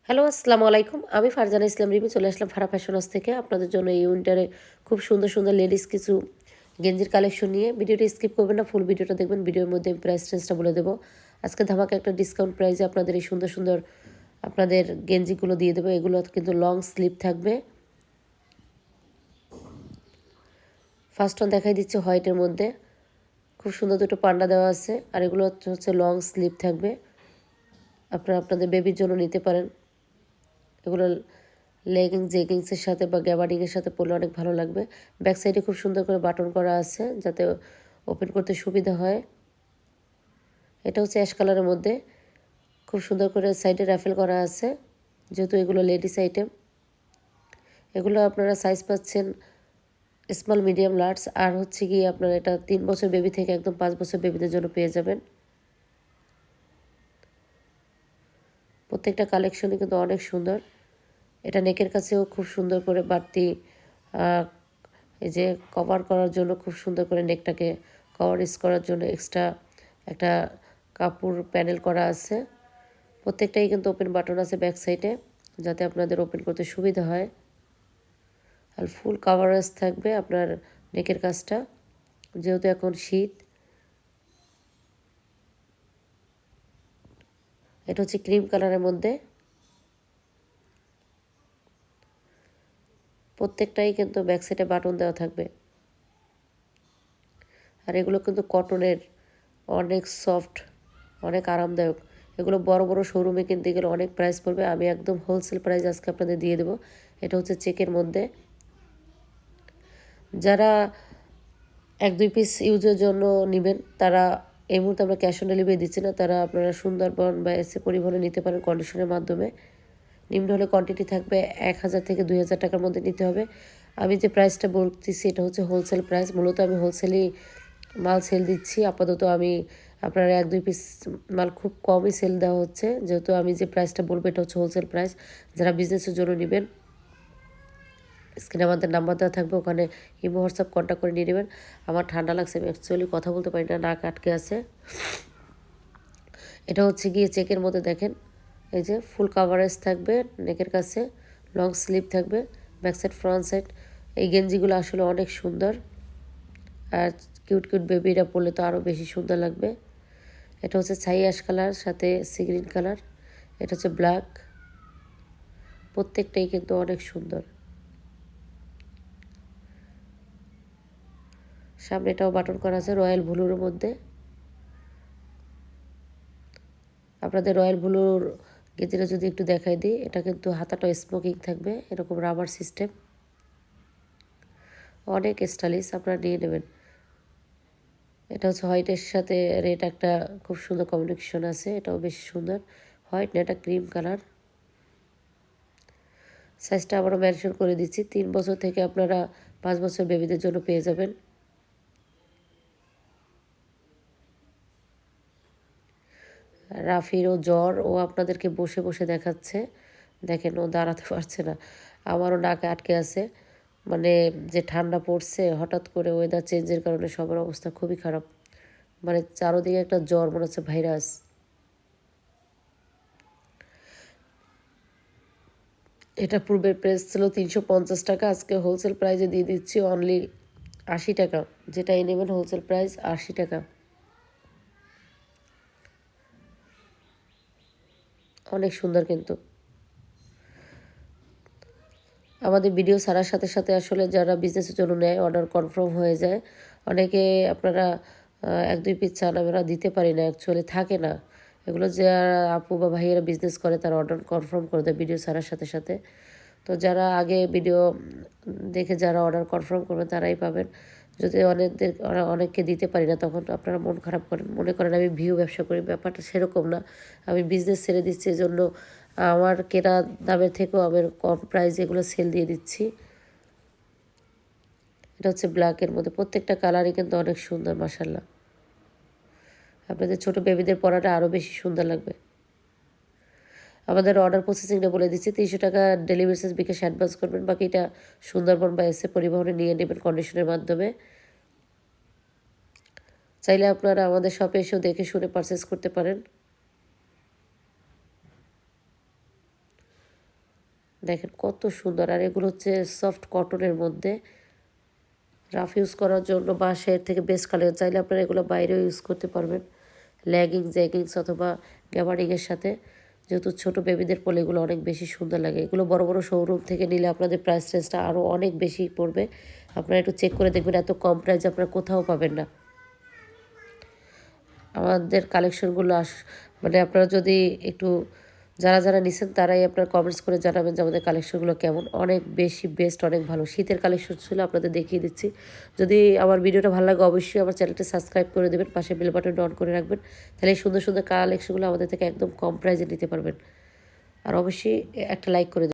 Hello, আসসালামু আলাইকুম। আমি ফারজানা ইসলাম রিমি চলে আসলাম ফারা ফ্যাশন হাউস থেকে আপনাদের জন্য এই উইন্টারে খুব সুন্দর সুন্দর লেডিস কিছু গেঞ্জির কালেকশন নিয়ে। ভিডিওটি স্কিপ করবেন না, ফুল ভিডিওটা দেখবেন। ভিডিওর মধ্যে আমি প্রাইস রেঞ্জটা বলে দেবো। আজকে ধামাকা একটা ডিসকাউন্ট প্রাইসে আপনাদের এই সুন্দর সুন্দর আপনাদের গেঞ্জিগুলো দিয়ে দেবো। এগুলো কিন্তু লং স্লিভ থাকবে। ফার্স্ট ওয়ান দেখাই দিচ্ছে হোয়াইটের মধ্যে, খুব সুন্দর দুটো পান্ডা দেওয়া আছে। আর এগুলো হচ্ছে লং স্লিভ থাকবে, আপনারা আপনাদের বেবির জন্য নিতে পারেন। এগুলো জেগিংসের সাথে বা গ্যাবার্ডিংয়ের সাথে পরলে অনেক ভালো লাগবে। ব্যাক সাইডে খুব সুন্দর করে বাটন করা আছে যাতে ওপেন করতে সুবিধা হয়। এটা হচ্ছে অ্যাশ কালারের মধ্যে, খুব সুন্দর করে সাইডে র্যাফেল করা আছে, যেহেতু এগুলো লেডিস আইটেম। এগুলো আপনারা সাইজ পাচ্ছেন স্মল, মিডিয়াম, লার্জ। আর হচ্ছে গিয়ে আপনারা এটা 3 বছর বেবি থেকে একদম 5 বছর বেবিদের জন্য পেয়ে যাবেন। প্রত্যেকটা কালেকশনই কিন্তু অনেক সুন্দর। এটা নেকের কাছেও খুব সুন্দর করে বাড়তি এই যে কভার করার জন্য খুব সুন্দর করে নেকটাকে কভারেজ করার জন্য এক্সট্রা একটা কাপড় প্যানেল করা আছে। প্রত্যেকটাই কিন্তু ওপেন বাটন আছে ব্যাক সাইডে, যাতে আপনাদের ওপেন করতে সুবিধা হয়। আর ফুল কভারেজ থাকবে আপনার নেকের কাজটা, যেহেতু এখন শীত। এটা হচ্ছে ক্রিম কালারের মধ্যে। প্রত্যেকটাই কিন্তু ব্যাক সাইডে বাটন দেওয়া থাকবে। আর এগুলো কিন্তু কটনের, অনেক সফট, অনেক আরামদায়ক। এগুলো বড় বড় শোরুমে কিনতে গেলে অনেক প্রাইস পড়বে, আমি একদম হোলসেল প্রাইস আজকে আপনাদের দিয়ে দেবো। এটা হচ্ছে চেকের মধ্যে। যারা 1-2 পিস ইউজের জন্য নেবেন তারা, এই মুহূর্তে আমরা ক্যাশ অন ডেলিভারি দিচ্ছি না, তারা আপনারা সুন্দরবন বা এসে পরিবহনে নিতে পারেন কন্ডিশনের মাধ্যমে। নিম্ন হলে কোয়ান্টিটি থাকবে 1000 থেকে 2000 টাকার মধ্যে নিতে হবে। আমি যে প্রাইসটা বলতেছি এটা হচ্ছে হোলসেল প্রাইস। মূলত আমি হোলসেলই মাল সেল দিচ্ছি আপাতত। আমি আপনার 1-2 পিস মাল খুব কমই সেল দেওয়া হচ্ছে, যেহেতু আমি যে প্রাইসটা বলবো এটা হচ্ছে হোলসেল প্রাইস। যারা বিজনেসের জন্য নেবেন স্ক্রিনে আমাদের নাম্বার দেওয়া থাকবে, ওখানে ইমো হোয়াটসঅ্যাপ কন্ট্যাক্ট করে নিয়ে নেবেন। আমার ঠান্ডা লাগছে, আমি অ্যাকচুয়ালি কথা বলতে পারি না, নাক আটকে আছে। এটা হচ্ছে গিয়ে চেকের মধ্যে দেখেন, এই যে ফুল কাভারেজ থাকবে নেকের কাছে, লং স্লিভ থাকবে ব্যাক সাইড, ফ্রন্ট সাইড। এই গেঞ্জিগুলো আসলে অনেক সুন্দর, আর কিউট কিউট বেবিরা পরলে তো আরও বেশি সুন্দর লাগবে। এটা হচ্ছে ছাই অ্যাশ কালার, সাথে সি গ্রিন কালার। এটা হচ্ছে ব্ল্যাক। প্রত্যেকটাই কিন্তু অনেক সুন্দর। সামনে এটাও বাটন করা আছে রয়্যাল ব্লুর মধ্যে। আপনাদের রয়্যাল ব্লুর গেঞ্জিটা যদি একটু দেখাই দিই, এটা কিন্তু হাতাটা স্মোকিং থাকবে, এরকম রাবার সিস্টেম, অনেক স্টাইলিশ, আপনারা নিয়ে নেবেন। এটা হচ্ছে হোয়াইটের সাথে রেড একটা খুব সুন্দর কম্বিনেশন আছে, এটাও বেশি সুন্দর। হোয়াইট না, এটা ক্রিম কালার। সাইজটা আবারও মেনশন করে দিচ্ছি, 3 বছর থেকে আপনারা 5 বছর বেবিদের জন্য পেয়ে যাবেন। রাফিরও জ্বর, ও আপনাদেরকে বসে বসে দেখাচ্ছে। দেখেন ও দাঁড়াতে পারছে না, আমারও নাকে আটকে আছে। মানে যে ঠান্ডা পড়ছে হঠাৎ করে, ওয়েদার চেঞ্জের কারণে সবার অবস্থা খুবই খারাপ। মানে চারোদিকে একটা জ্বর, মনে হচ্ছে ভাইরাস। এটা পূর্বের প্রাইস ছিল 350 টাকা, আজকে হোলসেল প্রাইসে দিয়ে দিচ্ছি অনলি 80 টাকা। যেটাই নেবেন হোলসেল প্রাইস 80 টাকা। অনেক সুন্দর কিন্তু। আমাদের ভিডিও ছাড়ার সাথে সাথে আসলে যারা বিজনেসের জন্য নেয় অর্ডার কনফার্ম হয়ে যায়। অনেকে আপনারা 1-2 পিস চান, আমরা দিতে পারি না, অ্যাকচুয়ালি থাকে না। এগুলো যারা আপু বা ভাইয়েরা বিজনেস করে তারা অর্ডার কনফার্ম করে দেয় ভিডিও ছাড়ার সাথে সাথে। তো যারা আগে ভিডিও দেখে যারা অর্ডার কনফার্ম করবেন তারাই পাবেন। যদি অনেককে দিতে পারি না, তখন আপনারা মন খারাপ করেন, মনে করেন আমি ভিউ ব্যবসা করি। ব্যাপারটা সেরকম না, আমি বিজনেস ছেড়ে দিচ্ছি, এজন্য আমার কেনা দামের থেকেও আমি কম প্রাইসে এগুলো সেল দিয়ে দিচ্ছি। এটা হচ্ছে ব্ল্যাকের মধ্যে, প্রত্যেকটা কালারই কিন্তু অনেক সুন্দর মাশাল্লাহ। আপনাদের ছোটো বেবিদের পরাটা আরও বেশি সুন্দর লাগবে। আমাদের অর্ডার প্রসেসিংটা বলে দিচ্ছি, 300 টাকা ডেলিভারি চার্জ বিকাশ অ্যাডভান্স করবেন, বাকিটা সুন্দরবন বা এসে পরিবহনে নিয়ে নেবেন কন্ডিশনের মাধ্যমে। চাইলে আপনারা আমাদের শপে এসেও দেখে শুনে পারচেস করতে পারেন। দেখেন কত সুন্দর। আর এগুলো হচ্ছে সফট কটনের মধ্যে, রাফ ইউজ করার জন্য বা এর থেকে বেস্ট কালার। চাইলে আপনারা এগুলো বাইরেও ইউজ করতে পারবেন, জ্যাগিংস অথবা গ্যাবার্ডিংয়ের সাথে। যেহেতু ছোটো বেবিদের পরলে এগুলো অনেক বেশি সুন্দর লাগে। এগুলো বড় বড় শোরুম থেকে নিলে আপনাদের প্রাইস রেঞ্জটা আরও অনেক বেশি পড়বে। আপনারা একটু চেক করে দেখবেন, এত কম প্রাইস আপনারা কোথাও পাবেন না। আমাদের কালেকশনগুলো মানে আপনারা যদি একটু যারা নিছেন তারাই আপনারা কমেন্টস করে জানাবেন যে আমাদের কালেকশনগুলো কেমন। অনেক বেশি বেস্ট, অনেক ভালো শীতের কালেকশন ছিল, আপনাদের দেখিয়ে দিচ্ছি। যদি আমার ভিডিওটা ভালো লাগে অবশ্যই আমার চ্যানেলটি সাবস্ক্রাইব করে দেবেন, পাশে বেল বাটনটা অন করে রাখবেন। তাহলে এই সুন্দর সুন্দর কালেকশনগুলো আমাদের থেকে একদম কম প্রাইসে নিতে পারবেন। আর অবশ্যই একটা লাইক করে দেবেন।